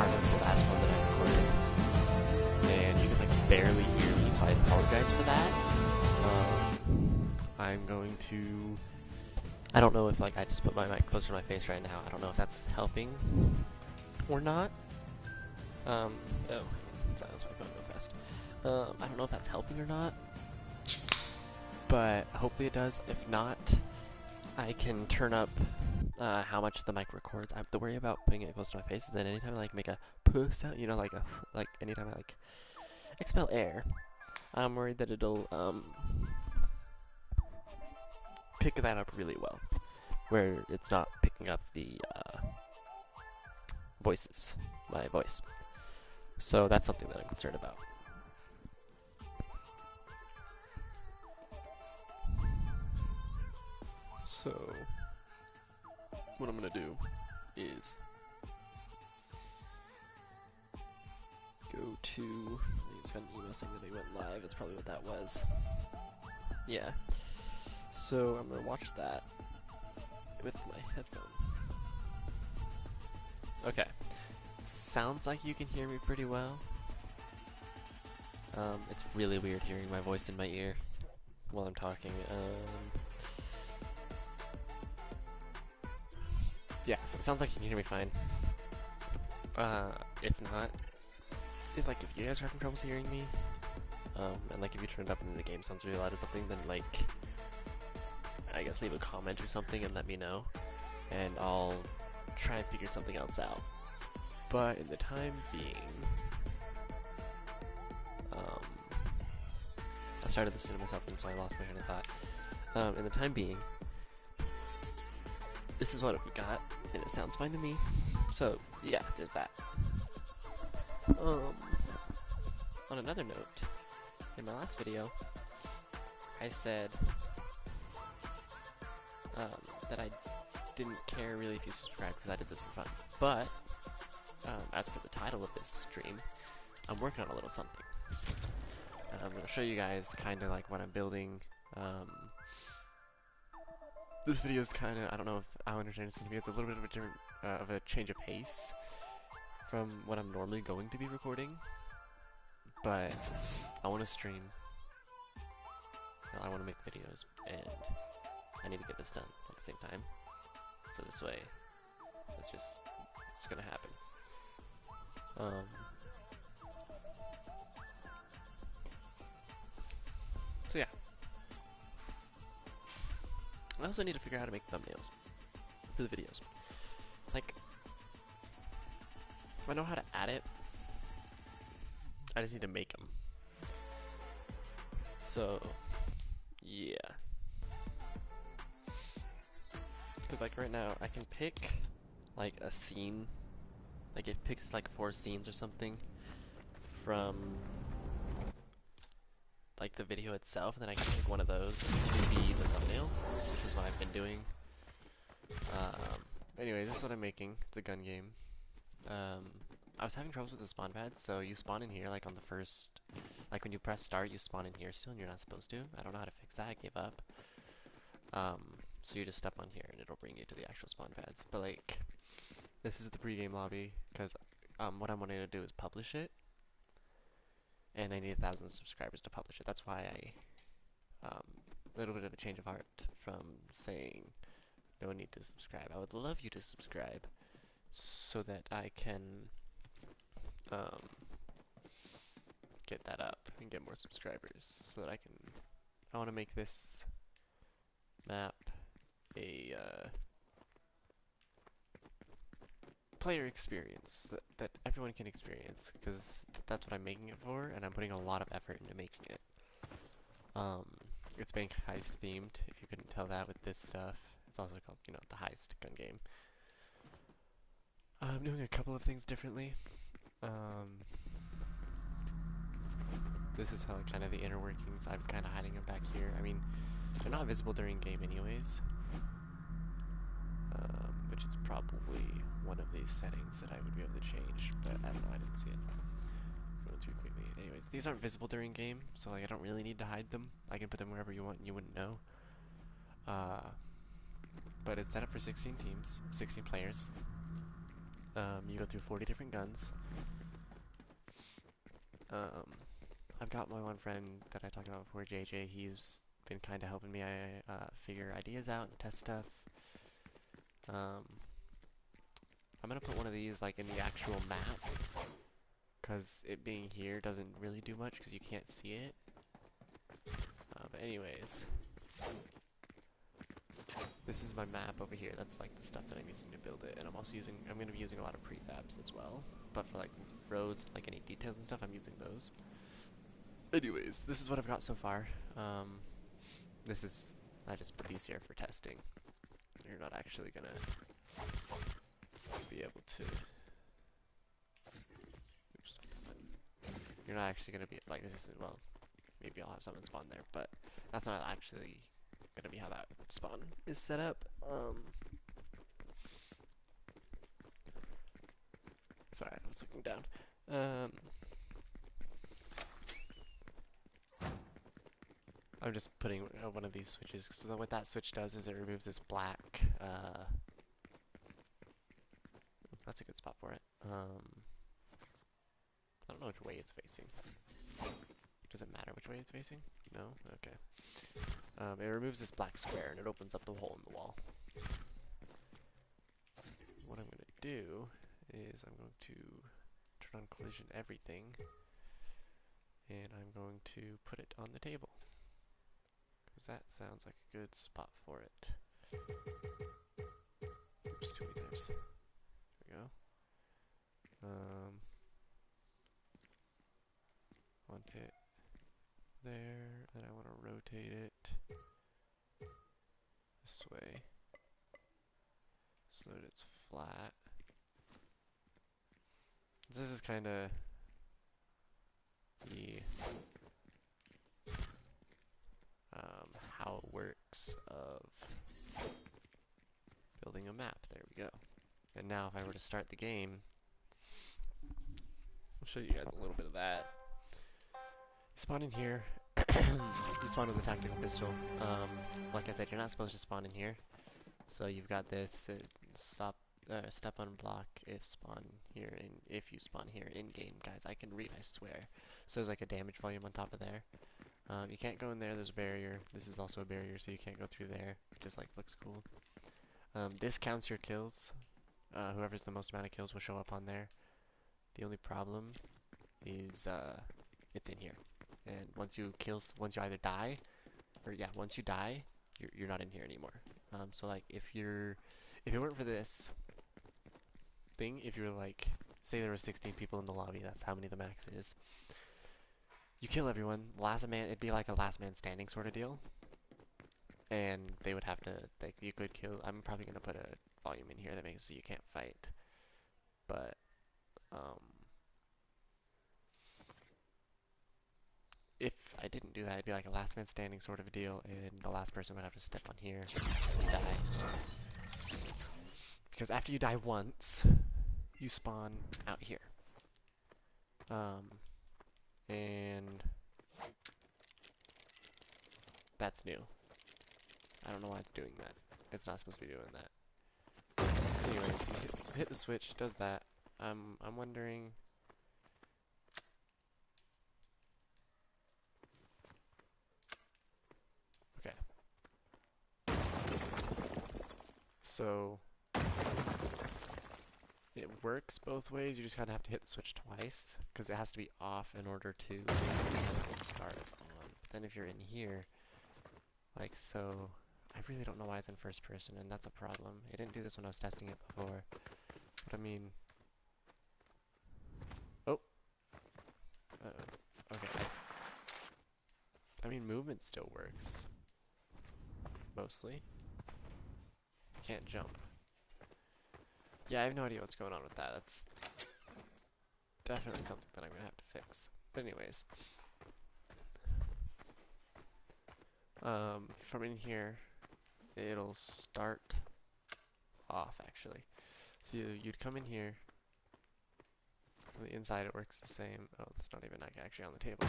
harder than the last one that I recorded, and you can like barely hear me, so I apologize for that. I'm going to. I don't know if like I just put my mic closer to my face right now. I don't know if that's helping or not. Oh, silence my phone real fast. I don't know if that's helping or not, but hopefully it does. If not, I can turn up how much the mic records. I have to worry about putting it close to my face, and then anytime I like make a puss sound, you know, like anytime I like expel air, I'm worried that it'll pick that up really well, where it's not picking up the my voice. So that's something that I'm concerned about. So what I'm gonna do is go to. I just got an email saying that they went live. That's probably what that was. Yeah. So I'm gonna watch that with my headphone. Okay. Sounds like you can hear me pretty well. It's really weird hearing my voice in my ear while I'm talking. Yeah, so it sounds like you can hear me fine. If not, if you guys are having troubles hearing me, and like if you turn it up and the game sounds really loud or something, then like, I guess leave a comment or something and let me know, and I'll try and figure something else out. But in the time being, I started listening to myself and so I lost my train of thought. In the time being, this is what we got, and it sounds fine to me. So yeah, there's that. On another note, in my last video, I said that I didn't care really if you subscribed because I did this for fun. But as for the title of this stream, I'm working on a little something. I'm going to show you guys kind of like what I'm building. This video is kind of, I don't know if I'll understand it's going to be. It's a little bit of a different, of a change of pace from what I'm normally going to be recording. But I want to stream. I want to make videos, and I need to get this done at the same time. So this way, it's gonna happen. So yeah. I also need to figure out how to make thumbnails for the videos. Like, I know how to add it. I just need to make them. So, yeah. Because like right now, I can pick like a scene. Like it picks like 4 scenes or something from like the video itself, and then I can pick one of those to be the thumbnail, which is what I've been doing. Anyway, this is what I'm making. It's a gun game. I was having troubles with the spawn pads, so you spawn in here like on the first, like when you press start, you spawn in here still, and you're not supposed to. I don't know how to fix that. I gave up. So you just step on here, and it'll bring you to the actual spawn pads. But like, this is the pregame lobby because what I'm wanting to do is publish it. And I need 1,000 subscribers to publish it. That's why a little bit of a change of heart from saying no need to subscribe. I would love you to subscribe so that I can get that up and get more subscribers. So that I want to make this map a player experience that everyone can experience, because that's what I'm making it for, and I'm putting a lot of effort into making it. It's being heist themed, if you couldn't tell that with this stuff. It's also called, you know, the heist gun game. I'm doing a couple of things differently. This is how kind of the inner workings. I'm kind of hiding them back here. I mean, they're not visible during game anyways. Which is probably one of these settings that I would be able to change, but I don't know, I didn't see it. Go too quickly. Anyways, these aren't visible during game, so like I don't really need to hide them. I can put them wherever you want and you wouldn't know. But it's set up for 16 teams, 16 players. You go through 40 different guns. Um, I've got my one friend that I talked about before, JJ. He's been kind of helping me figure ideas out and test stuff. Um, I'm gonna put one of these like in the actual map, because it being here doesn't really do much because you can't see it. But anyways, this is my map over here. That's like the stuff that I'm using to build it, and I'm gonna be using a lot of prefabs as well. But for like roads, like any details and stuff, I'm using those. Anyways, this is what I've got so far. This is, I just put these here for testing. You're not actually gonna be able to, oops, you're not actually gonna be, like this isn't, well, maybe I'll have something spawn there, but that's not actually gonna be how that spawn is set up. Sorry, I was looking down. I'm just putting one of these switches, so what that switch does is it removes this black, that's a good spot for it. I don't know which way it's facing. Does it matter which way it's facing? No? Okay. It removes this black square and it opens up the hole in the wall. What I'm going to do is I'm going to turn on collision everything, and I'm going to put it on the table, because that sounds like a good spot for it. Oops, too many times. There we go. Want it there, and I want to rotate it this way so that it's flat. This is kind of the how it works of building a map. There we go. And now if I were to start the game, I'll show you guys a little bit of that. You spawn in here. You spawn with a tactical pistol. Like I said, you're not supposed to spawn in here. So you've got this step on block if spawn here, and if you spawn here in game, guys. I can read, I swear. So there's like a damage volume on top of there. You can't go in there. There's a barrier. This is also a barrier, so you can't go through there. It just like looks cool. This counts your kills. Whoever's the most amount of kills will show up on there. The only problem is it's in here. And once you either die, or yeah, once you die, you're not in here anymore. So like if it weren't for this thing, if you were like, say there were 16 people in the lobby, that's how many the max is. You kill everyone, it'd be like a last man standing sort of deal. And they would have to, like, you could kill, I'm probably gonna put a volume in here that makes it so you can't fight. But, if I didn't do that, it'd be like a last man standing sort of a deal, and the last person would have to step on here and die. Because after you die once, you spawn out here. And that's new. I don't know why it's doing that. It's not supposed to be doing that. Anyways, you hit the switch, it does that. I'm wondering. Okay. So it works both ways. You just gotta have to hit the switch twice, because it has to be off in order to start as on. But then if you're in here, like so, I really don't know why it's in first person, and that's a problem. It didn't do this when I was testing it before. But I mean, oh, okay. I mean, movement still works mostly. Can't jump. Yeah, I have no idea what's going on with that. That's definitely something that I'm gonna have to fix. But anyways, from in here, it'll start off actually. So you'd come in here. From the inside, it works the same. Oh, it's not even like actually on the table.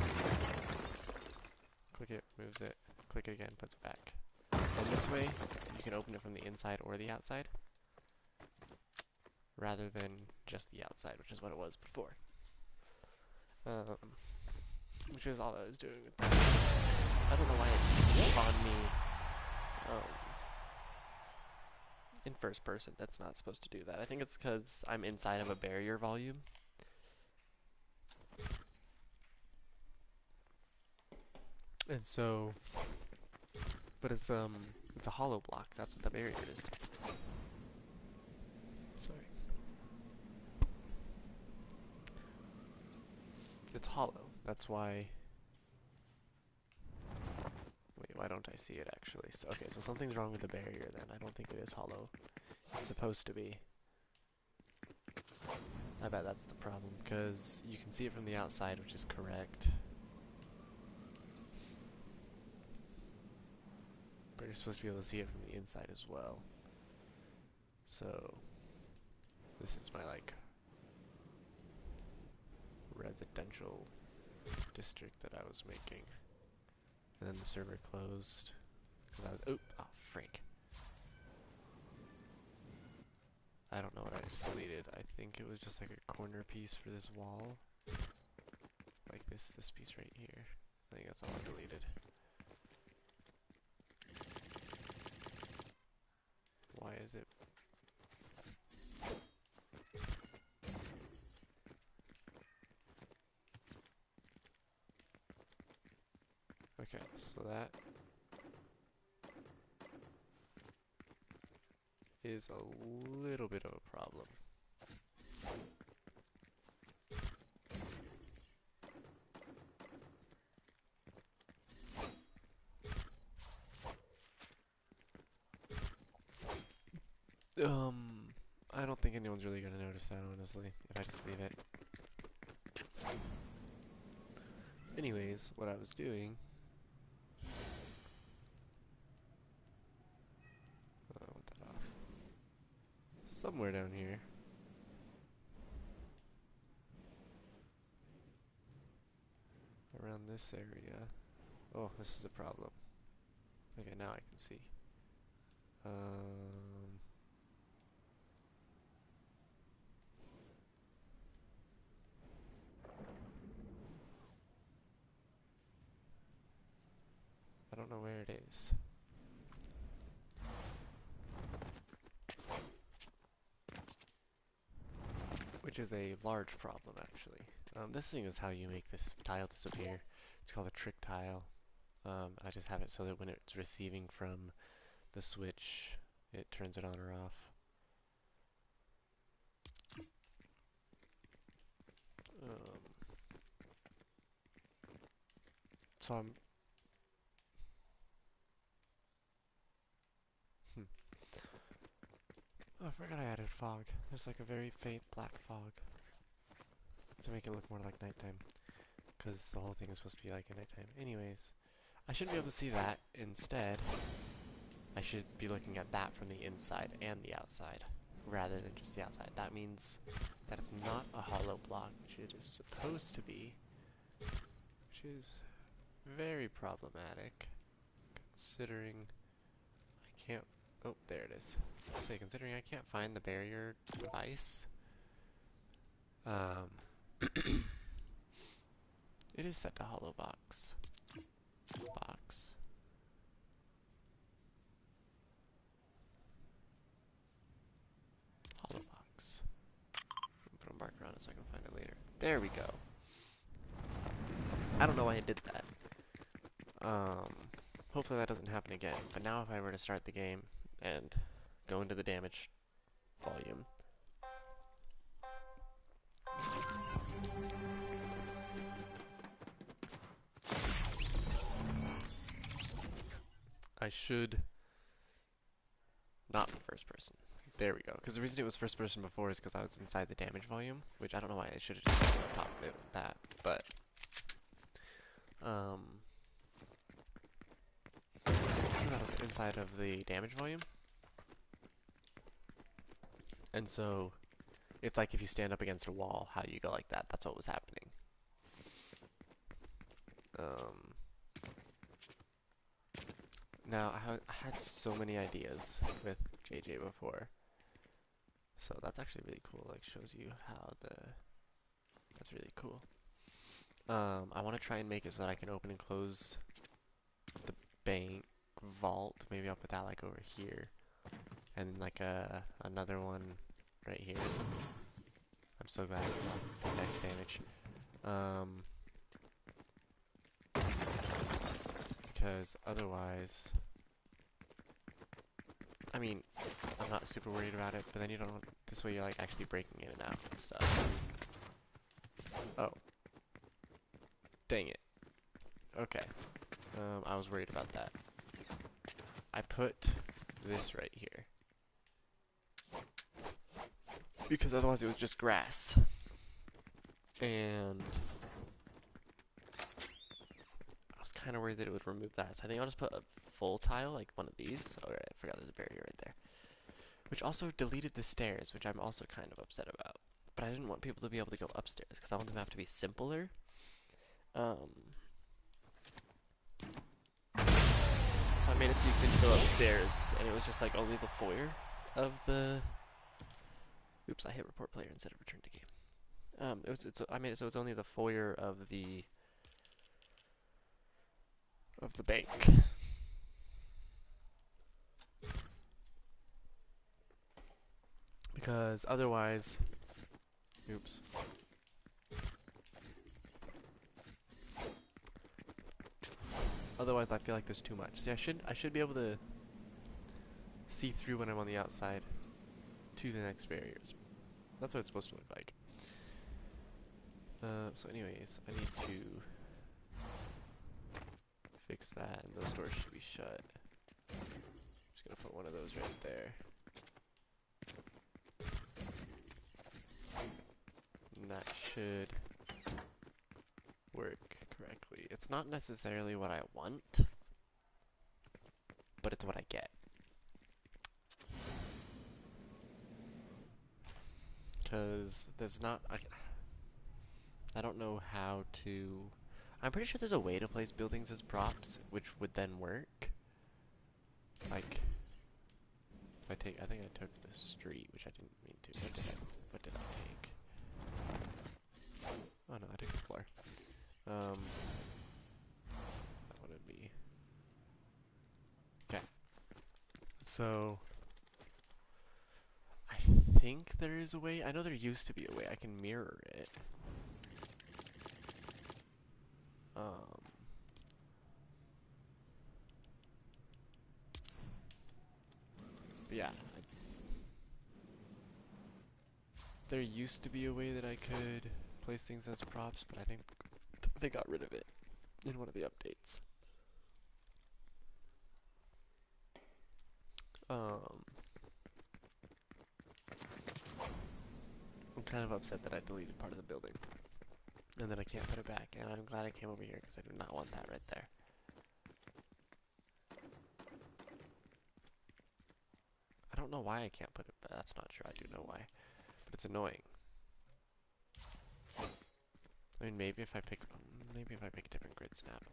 Click it, moves it. Click it again, puts it back. And this way, you can open it from the inside or the outside. rather than just the outside, which is what it was before. Um, which is all I was doing with that. I don't know why it spawned me um, in first person. That's not supposed to do that. I think it's because I'm inside of a barrier volume. And so, but it's a hollow block. That's what the barrier is. Sorry. It's hollow. That's why. Wait, why don't I see it actually? So, okay, so something's wrong with the barrier then. I don't think it is hollow. It's supposed to be. I bet that's the problem, because you can see it from the outside, which is correct. But you're supposed to be able to see it from the inside as well. So, this is my, like, residential district that I was making. And then the server closed, because I was, oh, freak. I don't know what I just deleted. I think it was just like a corner piece for this wall. Like this piece right here. I think that's all I deleted. Why is it? Okay, so that is a little bit of a problem. I don't think anyone's really gonna notice that, honestly, if I just leave it. Anyways, what I was doing... want that off. Somewhere down here. Around this area. Oh, this is a problem. Okay, now I can see. I don't know where it is. Which is a large problem, actually. This thing is how you make this tile disappear. It's called a trick tile. I just have it so that when it's receiving from the switch, it turns it on or off. So I'm... Oh, I forgot I added fog. There's like a very faint black fog to make it look more like nighttime. Because the whole thing is supposed to be like at nighttime. Anyways, I should be able to see that. Instead, I should be looking at that from the inside and the outside, rather than just the outside. That means that it's not a hollow block, which it is supposed to be, which is very problematic, considering I can't... Oh, there it is. Say, considering I can't find the barrier device, it is set to hollow box. Box. Hollow box. Put a marker on it so I can find it later. There we go. I don't know why I did that. Hopefully that doesn't happen again. But now if I were to start the game and go into the damage volume, I should not be first person. There we go. Because the reason it was first person before is because I was inside the damage volume, which I don't know why I should have just gone on top of it with that, but I was inside of the damage volume. And so it's like if you stand up against a wall, how you go like that. That's what was happening. Now, I had so many ideas with JJ before. So that's actually really cool. Like shows you how the that's really cool. I want to try and make it so that I can open and close the bank vault. Maybe I'll put that like over here, and like another one right here or something. I'm so glad I got next damage. Because otherwise, I mean, I'm not super worried about it. But then you don't. This way you're like actually breaking in and out and stuff. Oh, dang it. Okay. I was worried about that. I put this right here. Because otherwise it was just grass. And I was kind of worried that it would remove that. So I think I'll just put a full tile, like one of these. Alright, I forgot there's a barrier right there. Which also deleted the stairs, which I'm also kind of upset about. But I didn't want people to be able to go upstairs, because I want them to have to be simpler. So I made it so you couldn't go upstairs, and it was just like only the foyer of the... Oops, I hit report player instead of return to game. I made it so it's only the foyer of the bank. Because otherwise, oops. Otherwise, I feel like there's too much. See, I should be able to see through when I'm on the outside to the next barriers. That's what it's supposed to look like. So anyways, I need to fix that, and those doors should be shut. Just gonna put one of those right there. And that should work correctly. It's not necessarily what I want, but it's what I get. Because there's not... I don't know how to... I'm pretty sure there's a way to place buildings as props, which would then work. Like, if I take... I think I took the street, which I didn't mean to. What did I take? Oh no, I took the floor. That wouldn't be... Okay. So... I think there is a way. I know there used to be a way. I can mirror it. But yeah, there used to be a way that I could place things as props, but I think they got rid of it in one of the updates. I'm kind of upset that I deleted part of the building, and then I can't put it back, and I'm glad I came over here, because I do not want that right there. I don't know why I can't put it back. That's not true. I do know why. But it's annoying. I mean, maybe if I pick a different grid snap.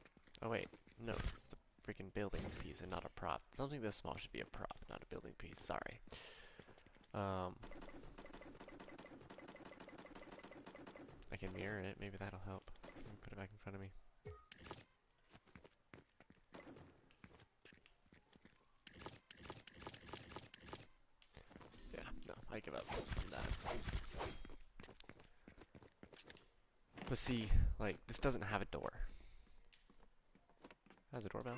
Oh wait, no, it's the freaking building piece and not a prop. Something this small should be a prop, not a building piece. Sorry. I can mirror it. Maybe that'll help. Let me put it back in front of me. Yeah, no, I give up on that. But see, like, this doesn't have a door. It has a doorbell.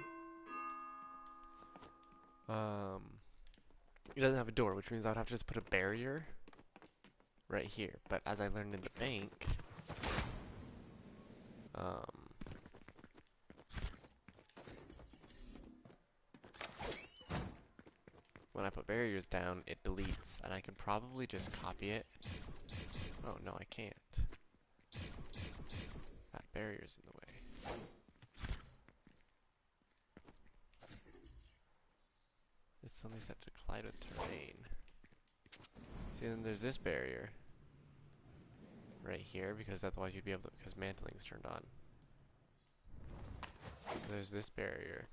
It doesn't have a door, which means I'd have to just put a barrier right here. But as I learned in the bank, when I put barriers down, it deletes, and I can probably just copy it. Oh, no, I can't. That barrier's in the way. It's something set to collide with terrain. See, then there's this barrier right here, because otherwise you'd be able to, because mantling's turned on. So there's this barrier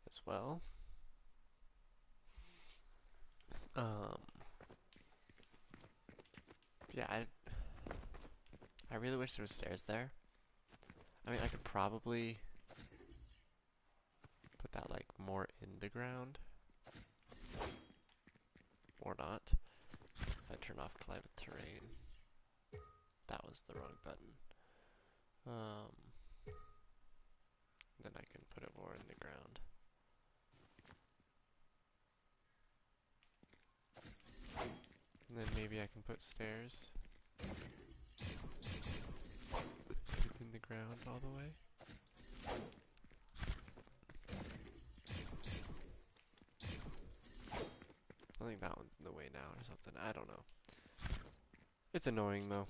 as well. Um, yeah, I really wish there was stairs there. I mean, I could probably put that like more in the ground, or not. If I turn off climate terrain, that was the wrong button. Um, then I can put it more in the ground. And then maybe I can put stairs in the ground all the way. I think that one's in the way now or something. I don't know. It's annoying though.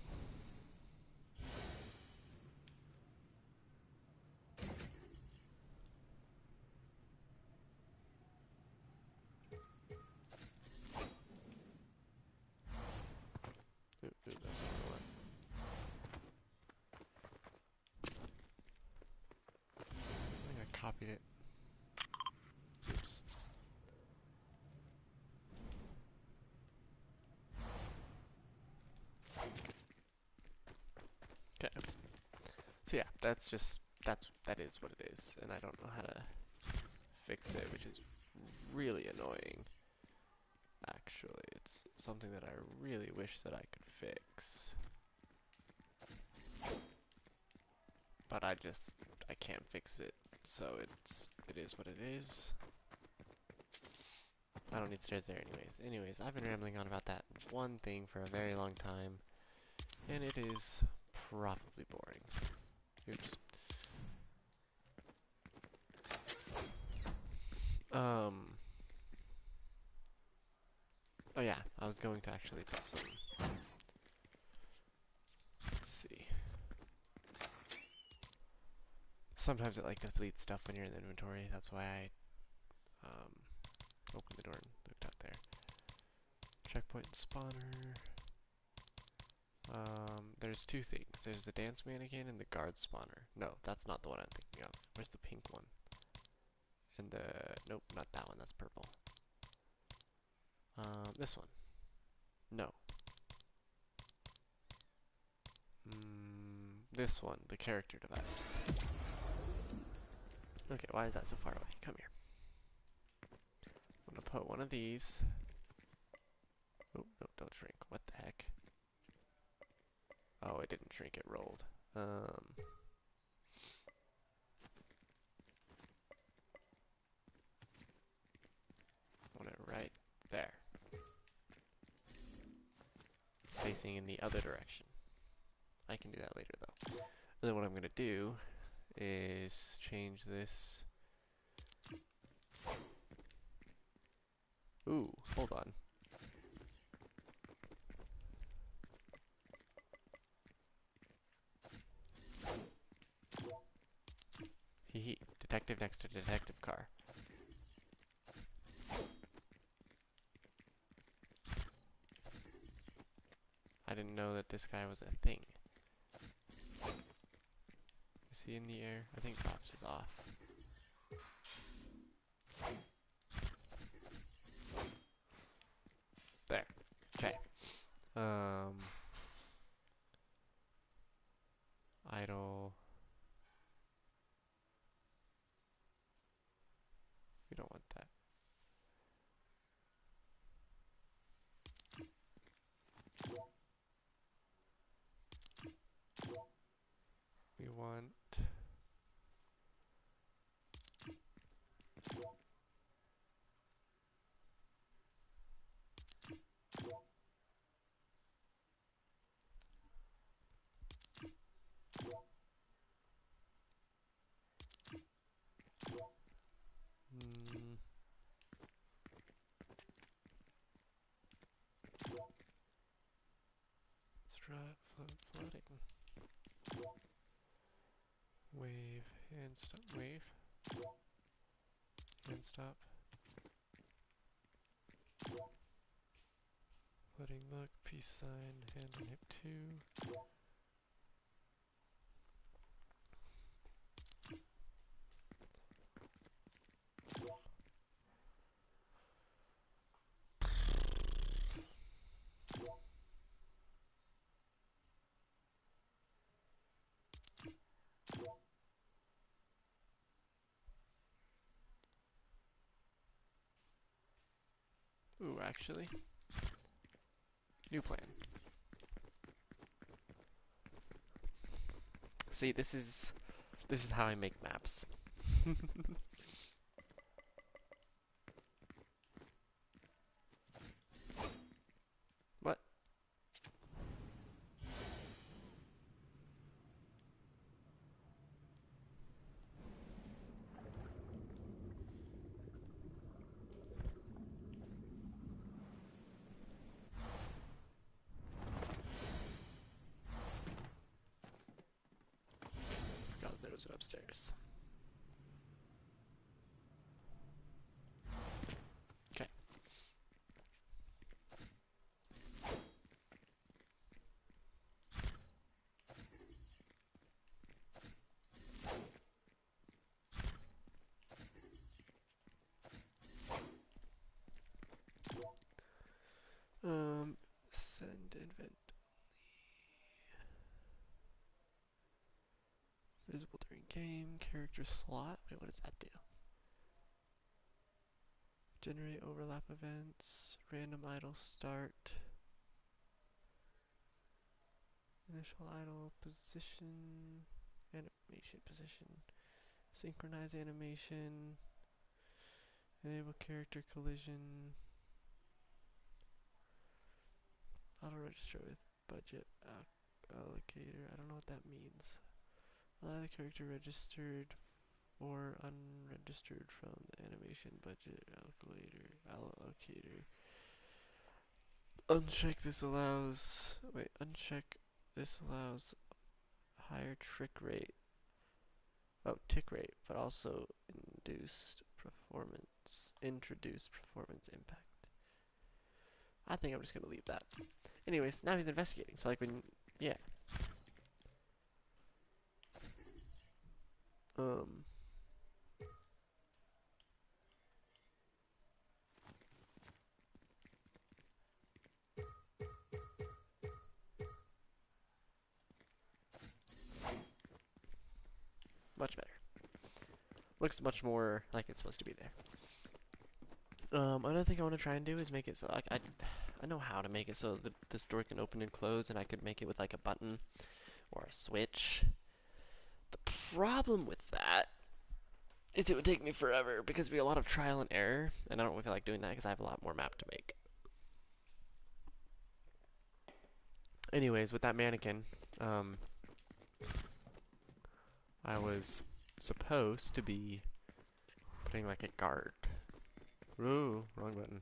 Ooh, that's not the one. I think I copied it. Oops. Okay. So yeah, that is what it is, and I don't know how to fix it, which is really annoying. Actually, it's something that I really wish that I could fix. But I can't fix it, so it is what it is. I don't need stairs there anyways. I've been rambling on about that one thing for a very long time, and it is probably boring. Oops. Oh yeah, I was going to actually put some, let's see. Sometimes it like deletes stuff when you're in the inventory, that's why I, opened the door and looked out there. Checkpoint and spawner. There's two things. There's the dance mannequin and the guard spawner. No, that's not the one I'm thinking of. Where's the pink one? And the, nope, not that one, that's purple. This one. No. This one, the character device. Okay, why is that so far away? Come here. I'm gonna put one of these. Oh, no, don't shrink. What the heck? Oh, it didn't shrink, it rolled. Put it right there. Facing in the other direction. I can do that later though. And then what I'm gonna do is change this. Ooh, hold on. Hee detective next to detective car. I didn't know that this guy was a thing. Is he in the air? I think Pops is off. There. Okay. Idle. We don't want that. We want flooding. Wave, hand stop, wave. Hand stop. Flooding look, peace sign, hand on hip 2. actually. New plan. See, this is how I make maps. What? Forgot there was upstairs. Okay. Send invent visible during game character slot. Wait, what does that do? Generate overlap events. Random idle start. Initial idle position. Animation position. Synchronize animation. Enable character collision. Auto register with budget allocator. I don't know what that means. Allow the character registered or unregistered from the animation budget allocator. Uncheck this allows. Wait, uncheck this allows higher trick rate. Oh, tick rate, but also introduced performance impact. I think I'm just gonna leave that. Anyways, now he's investigating. So like when, yeah. Um. Much better. Looks much more like it's supposed to be there. Another thing I want to try and do is make it so like I know how to make it so that this door can open and close, and I could make it with like a button or a switch. The problem with that is it would take me forever because it'd be a lot of trial and error, and I don't really feel like doing that because I have a lot more map to make. Anyways, with that mannequin, I was supposed to be putting like a guard. Ooh, wrong button.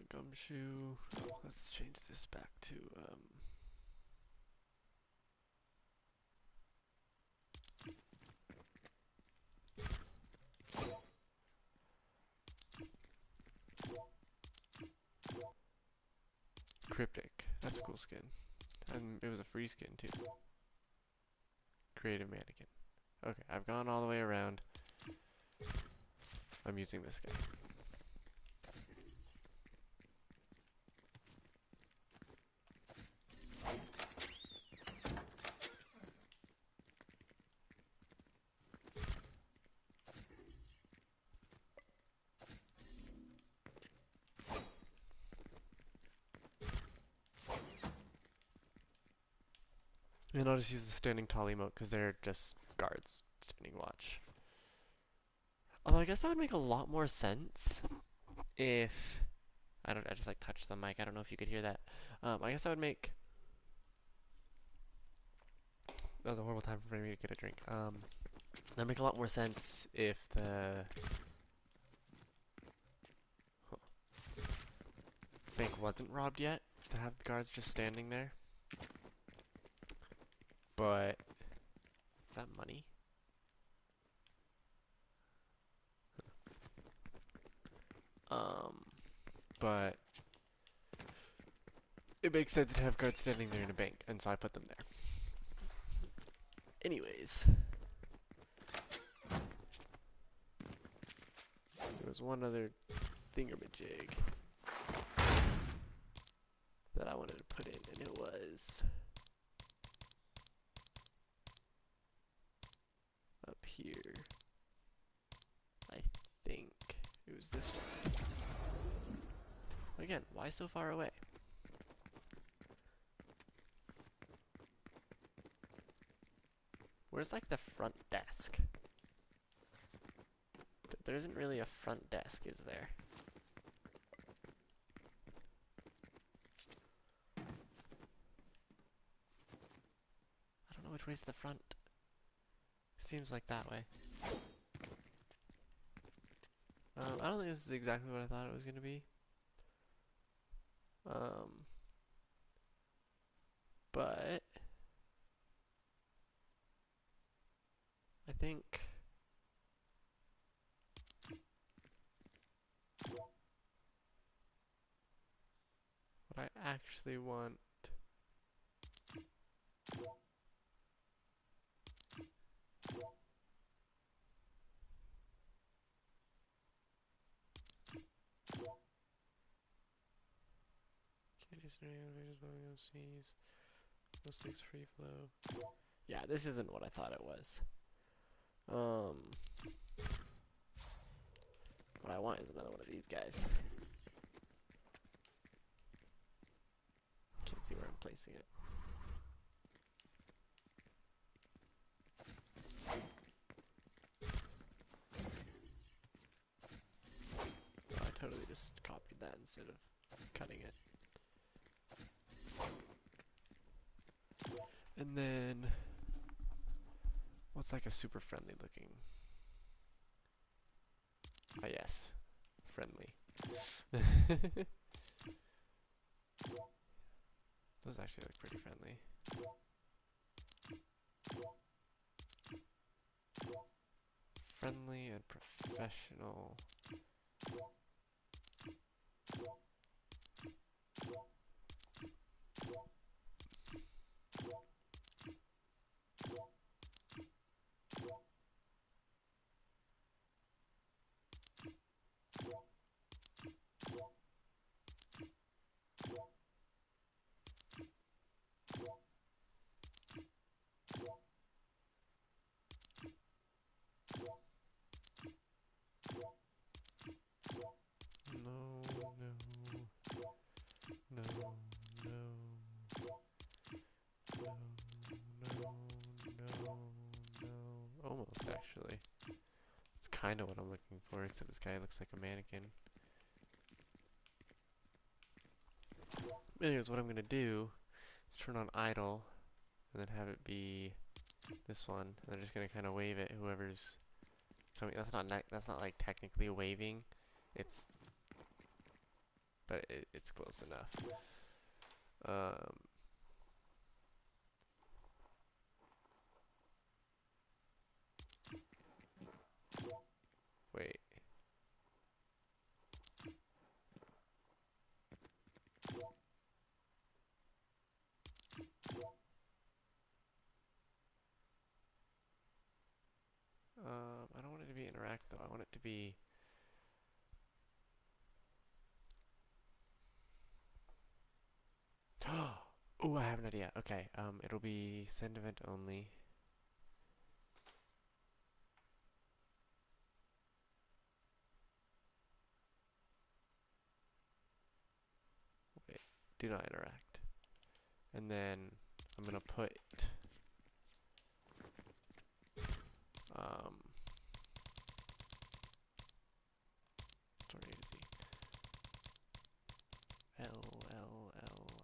Gumshoe. Let's change this back to Cryptic. That's a cool skin. And it was a free skin too. Creative mannequin. Okay, I've gone all the way around. I'm using this guy. And I'll just use the standing tall emote because they're just guards standing watch. Although I guess that would make a lot more sense if I just like touched the mic. I don't know if you could hear that. I guess that would make that was a horrible time for me to get a drink. That'd make a lot more sense if the bank wasn't robbed yet to have the guards just standing there. But that money. But it makes sense to have guards standing there in a bank, and so I put them there. Anyways, it was was one other thingamajig that I wanted to put in, and it was up here. I think it was this one. Again, why so far away? Where's like the front desk? There isn't really a front desk, is there? I don't know which way's the front. Seems like that way. I don't think this is exactly what I thought it was gonna be. But I think what I actually want. Seas, no stakes, free flow. Yeah, this isn't what I thought it was. What I want is another one of these guys. Can't see where I'm placing it. Oh, I totally just copied that instead of cutting it. And then, what's like a super friendly looking? Ah, yes. Friendly. Those actually look pretty friendly. Friendly and professional. No, no, no, no, no, no, no. Almost, actually. It's kind of what I'm looking for, except this guy looks like a mannequin. Anyways, what I'm gonna do is turn on idle, and then have it be this one. And I'm just gonna kind of wave at whoever's coming. That's not like technically waving. It's, but it's close enough. Wait. I don't want it to be interact though. I want it to be. Oh, I have an idea. Okay. It'll be send event only. Wait. Do not interact. And then I'm gonna put um. Sorry, to see. I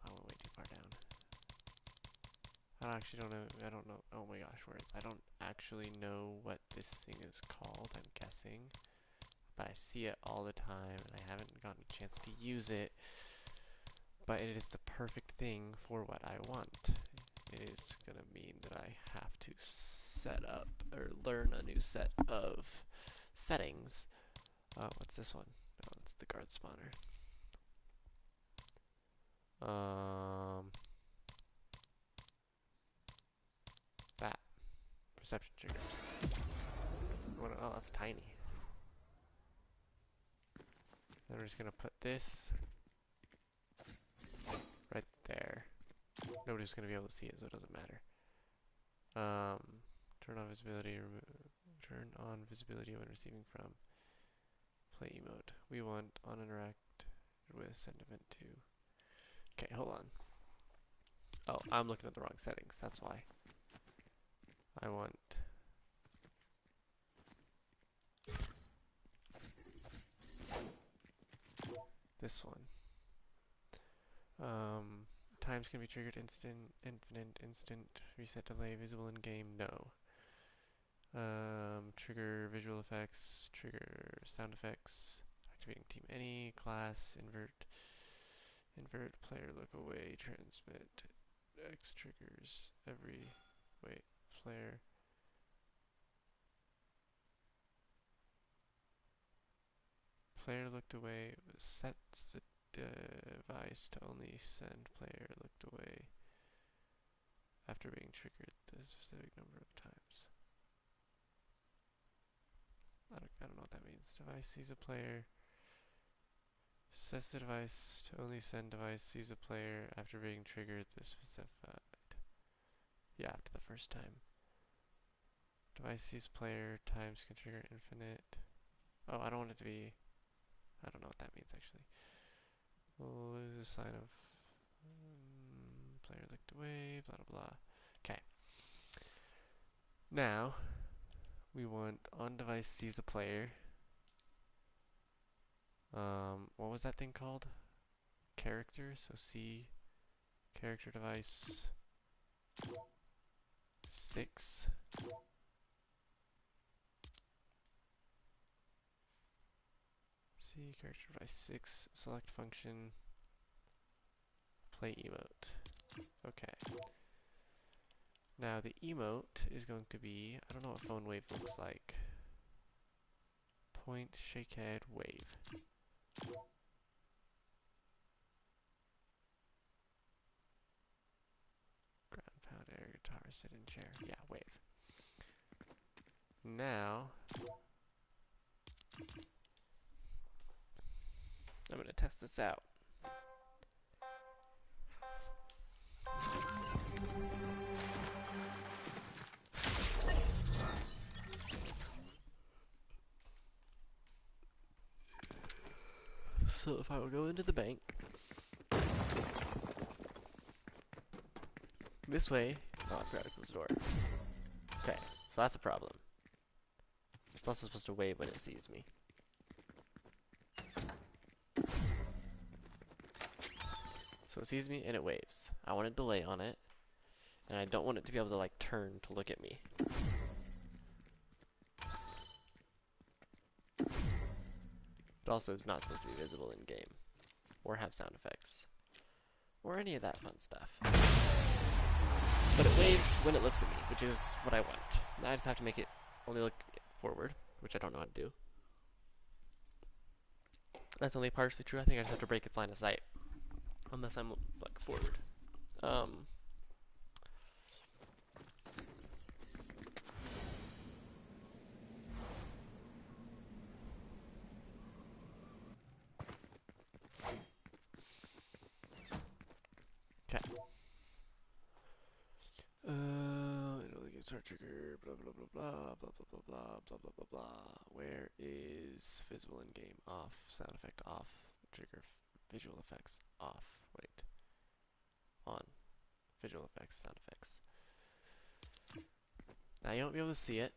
went way too far down. I don't know. I don't know. Oh my gosh, words. I don't actually know what this thing is called. I'm guessing, but I see it all the time, and I haven't gotten a chance to use it. But it is the perfect thing for what I want. It is gonna mean that I have to set up or learn a new set of settings. What's this one? Oh, it's the guard spawner. That perception triggers. Oh, that's tiny. Then we're just gonna put this right there. Nobody's gonna be able to see it, so it doesn't matter. Turn on visibility. Turn on visibility when receiving from play emote. We want on interact with send event to. Okay, hold on. Oh, I'm looking at the wrong settings. That's why. I want this one. Times can be triggered instant, infinite, instant, reset delay, visible in game, no. Trigger visual effects, trigger sound effects, activating team any, class, invert, player look away, transmit, X triggers, every, wait, player looked away, sets the device to only send player looked away after being triggered the specific number of times. I don't know what that means. Device sees a player. Sets the device to only send device sees a player after being triggered the specified. Yeah, after the first time. Device sees player times can trigger infinite. Oh, I don't want it to be. I don't know what that means actually. We'll lose a sign of player looked away. Blah blah blah. Okay. Now we want on device sees a player. What was that thing called? Character. So C character device 6. C character device 6. Select function. Play emote. Okay. Now the emote is going to be, I don't know what phone wave looks like. Point, shake head, wave. Ground pound air guitar, sit in chair. Yeah, wave. Now I'm gonna test this out. So if I will go into the bank this way, oh, I forgot to close the door. Okay, so that's a problem. It's also supposed to wave when it sees me. So it sees me and it waves. I want a delay on it, and I don't want it to be able to like turn to look at me. It also is not supposed to be visible in game, or have sound effects, or any of that fun stuff. But it waves when it looks at me, which is what I want. Now I just have to make it only look forward, which I don't know how to do. That's only partially true. I think I just have to break its line of sight, unless I'm like forward. Okay. It only gives start trigger. Blah blah blah blah blah blah blah blah blah blah blah blah. Where is visible in game? Off. Sound effect off. Trigger. Visual effects off. Wait. On. Visual effects. Sound effects. Now you won't be able to see it.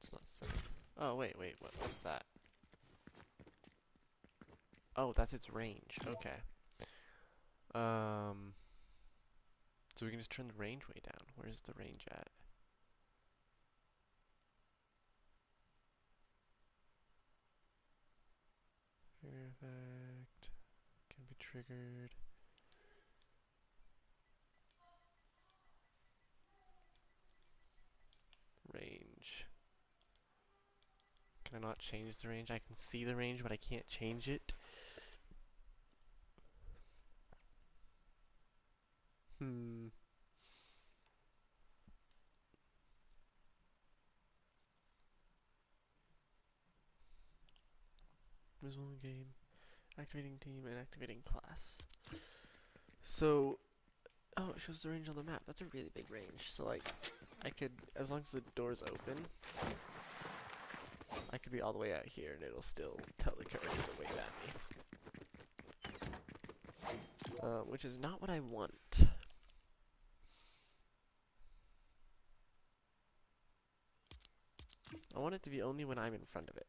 It's not set. Oh wait. What's that? Oh, that's its range. Okay. So we can just turn the range way down. Where's the range at? Trigger effect can be triggered. Range. Can I not change the range? I can see the range, but I can't change it. Visual game, activating team, and activating class. So, oh, it shows the range on the map. That's a really big range. So like, I could, as long as the door's open, I could be all the way out here and it'll still tell the character to wave at me. Which is not what I want. I want it to be only when I'm in front of it.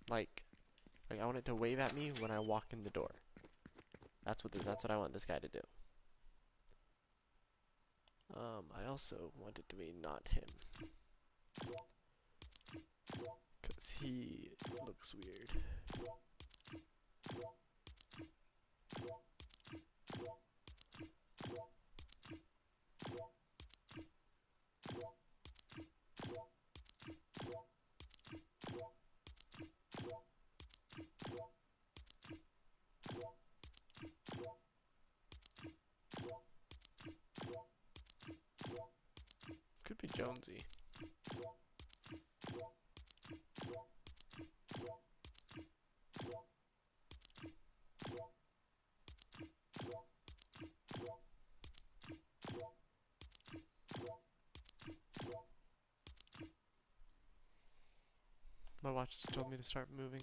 Like I want it to wave at me when I walk in the door. That's what I want this guy to do. I also want it to be not him. Because he looks weird. Could be Jonesy. My watch just told me to start moving.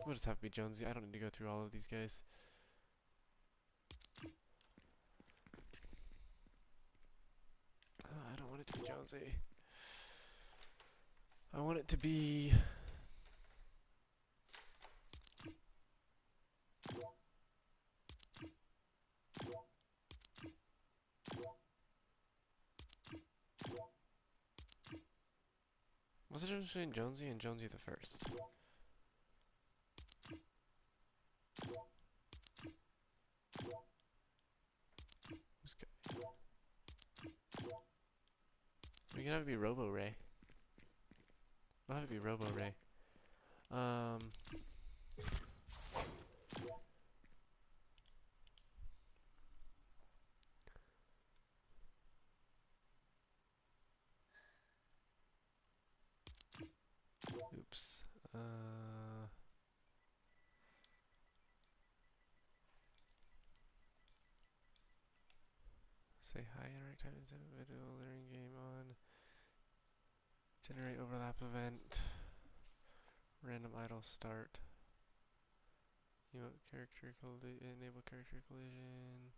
We'll just have to be Jonesy. I don't need to go through all of these guys. I don't want it to be Jonesy. I want it to be... What's the difference between Jonesy and Jonesy the First? We can have it be Robo Ray. We'll have it be Robo Ray. Oops. Say hi, interact time instead of video learning game on. Generate overlap event. Random idle start. Emote character enable character collision.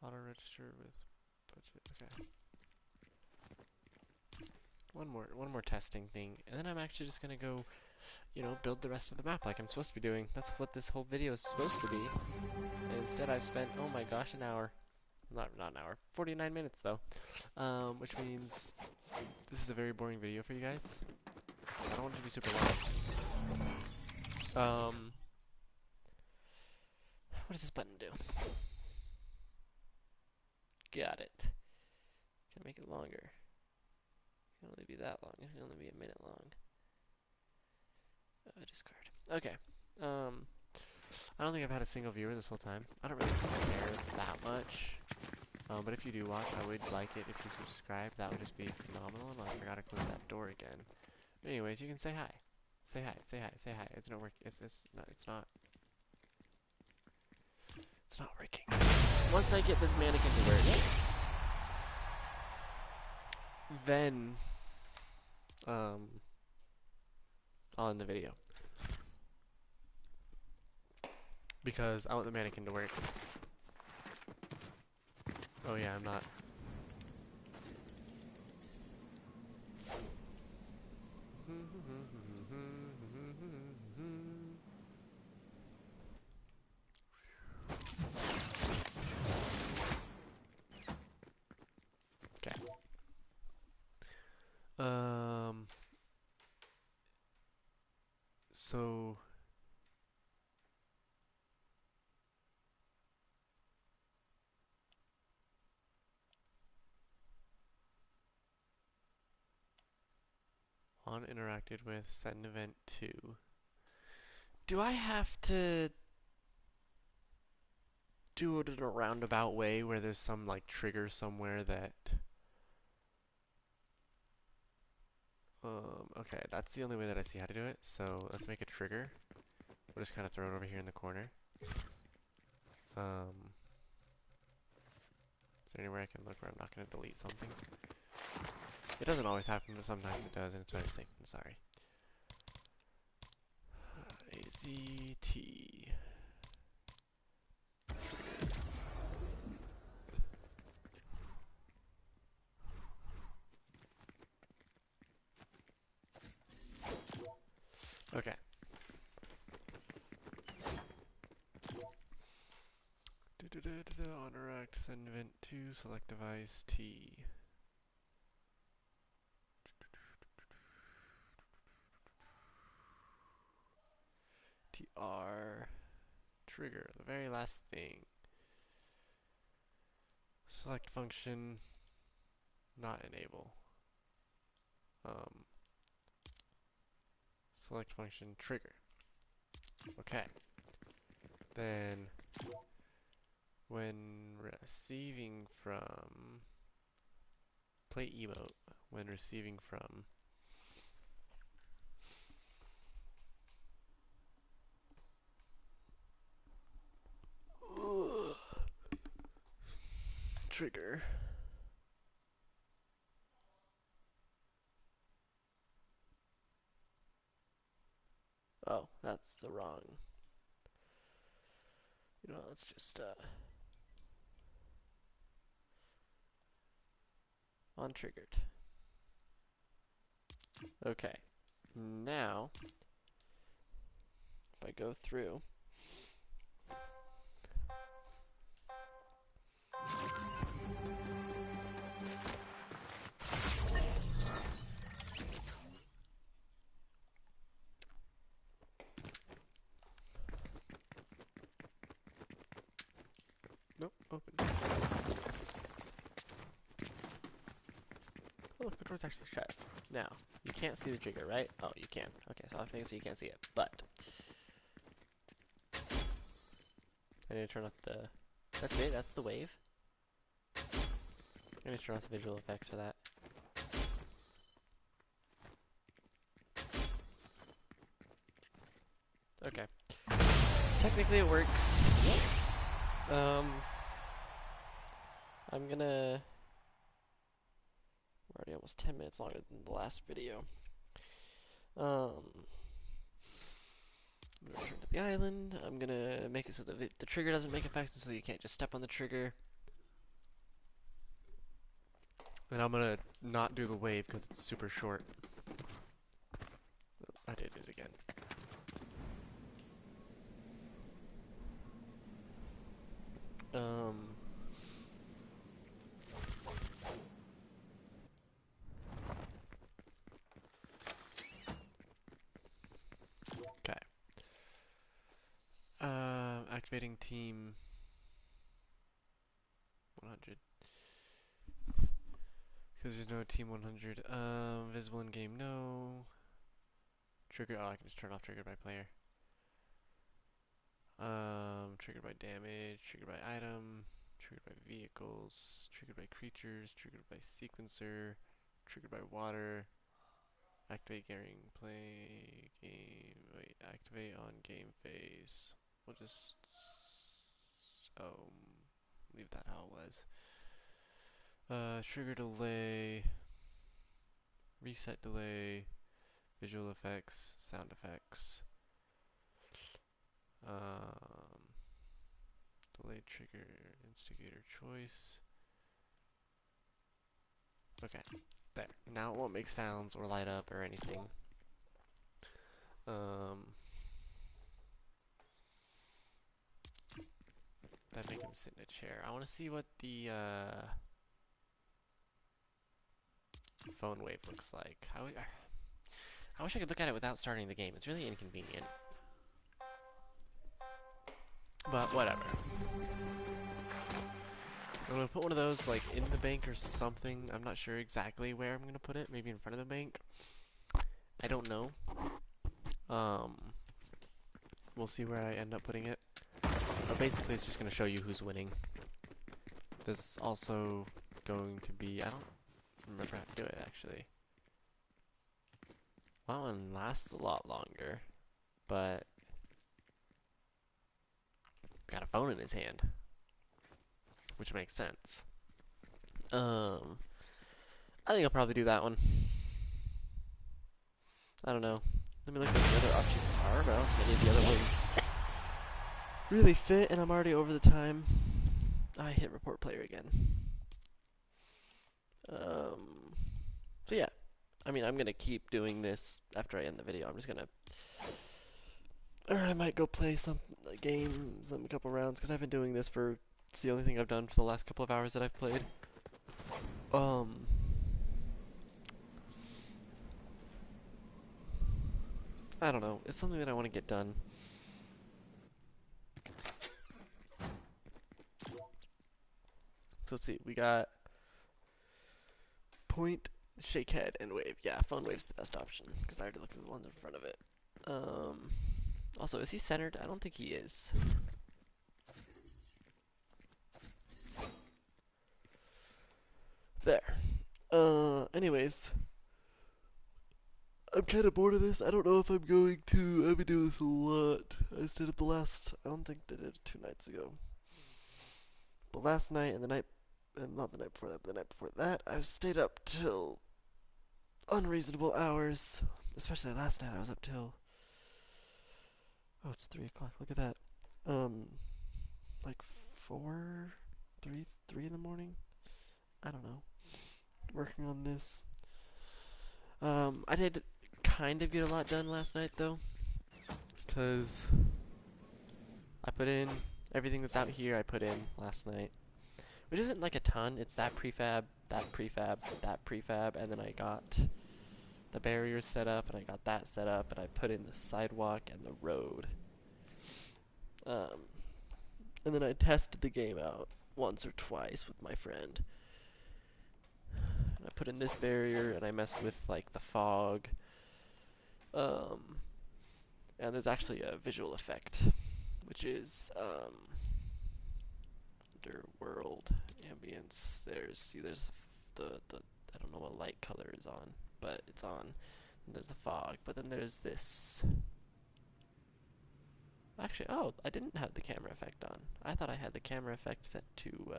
Auto register with budget. Okay. One more testing thing, and then I'm actually just gonna go, you know, build the rest of the map like I'm supposed to be doing. That's what this whole video is supposed to be. And instead I've spent, oh my gosh, an hour. Not an hour. 49 minutes though. Which means this is a very boring video for you guys. I don't want it to be super long. What does this button do? Got it. Can I make it longer? It can only be that long. It can only be a minute long. Discard. Okay. I don't think I've had a single viewer this whole time. I don't really care that much. But if you do watch, I would like it if you subscribe. That would just be phenomenal. And I forgot to close that door again. But anyways, you can say hi. Say hi. Say hi. Say hi. It's not working. It's not. It's not. It's not working. Once I get this mannequin to work, then I'll end the video because I want the mannequin to work. Oh yeah, I'm not. Okay. So on interacted with, set an event to. Do I have to do it in a roundabout way where there's some like trigger somewhere that Okay, that's the only way that I see how to do it. So let's make a trigger. We'll just kind of throw it over here in the corner. Is there anywhere I can look where I'm not going to delete something? It doesn't always happen, but sometimes it does, and it's better safe than sorry. AZT. Okay. Honor send event to select device T. TR. Trigger, the very last thing. Select function, not enable. Select function, trigger. Okay. Then, when receiving from, play emote, when receiving from, trigger. Oh, that's the wrong. You know, let's just untriggered. Okay. Now, if I go through, nope, open. Oh, look, the door's actually shut. Now, you can't see the trigger, right? Oh, you can. Okay, so I'll have to make it so you can't see it. But I need to turn off the... That's it? That's the wave? I need to turn off the visual effects for that. Okay. Technically it works. I'm gonna... We're already almost 10 minutes longer than the last video. I'm gonna return to the island. I'm gonna make it so that the trigger doesn't make effects, so you can't just step on the trigger. And I'm gonna not do the wave because it's super short. Oh, I did it again. Okay. Activating team 100. Because there's no team 100. Visible in game, no. Trigger, oh, I can just turn off triggered by player. Triggered by damage, triggered by item, triggered by vehicles, triggered by creatures, triggered by sequencer, triggered by water. Activate during play game. Wait, activate on game phase. We'll just leave that how it was. Trigger delay, reset delay, visual effects, sound effects. Delayed trigger, instigator choice. Okay, there. Now it won't make sounds or light up or anything. That make him sit in a chair. I want to see what the phone wave looks like. I wish I could look at it without starting the game. It's really inconvenient. But whatever. I'm gonna put one of those like in the bank or something. I'm not sure exactly where I'm gonna put it. Maybe in front of the bank. I don't know. We'll see where I end up putting it. But basically, it's just gonna show you who's winning. There's also going to be, I don't remember how to do it actually. That one lasts a lot longer, but got a phone in his hand, which makes sense. Um, I think I'll probably do that one. I don't know. Let me look at what the other options are. Well, many of the other ones really fit, and I'm already over the time. I hit report player again. Um, so yeah, I mean, I'm gonna keep doing this after I end the video. I'm just gonna, or I might go play some games, a couple rounds, because I've been doing this for. It's the only thing I've done for the last couple of hours that I've played. Um, I don't know. It's something that I want to get done. So let's see. We got point, shake head, and wave. Yeah, phone wave's the best option because I already looked at the ones in front of it. Also, is he centered? I don't think he is. There. Anyways, I'm kind of bored of this. I don't know if I'm going to. I've been doing this a lot. I just did it the last. I don't think I did it 2 nights ago. But last night and the night, and not the night before that, but the night before that, I stayed up till unreasonable hours. Especially last night, I was up till. Oh, it's 3 o'clock. Look at that. Um, like 3 in the morning. I don't know. Working on this. I did kind of get a lot done last night though, because I put in everything that's out here. I put in last night, which isn't like a ton. It's that prefab, that prefab, that prefab, and then I got the barriers set up, and I got that set up, and I put in the sidewalk and the road. And then I tested the game out once or twice with my friend. I put in this barrier, and I messed with like the fog. And there's actually a visual effect, which is under world ambience. There's the I don't know what light color is on, but it's on. And there's the fog, but then there's this. Actually, oh, I didn't have the camera effect on. I thought I had the camera effect set to.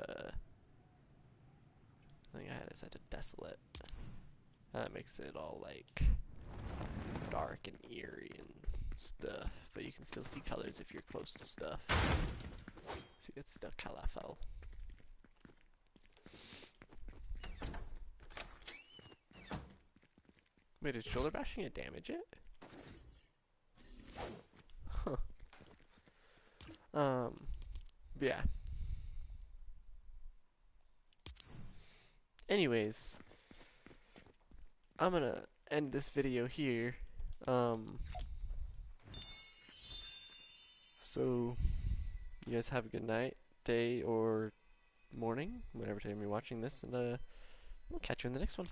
I think I had it set to desolate. That makes it all like dark and eerie and stuff, but you can still see colors if you're close to stuff. See, it's still colorful. Wait, did shoulder bashing it damage it? Huh. Yeah. Anyways, I'm gonna end this video here. So you guys have a good night, day, or morning, whatever time you're watching this, and we'll catch you in the next one.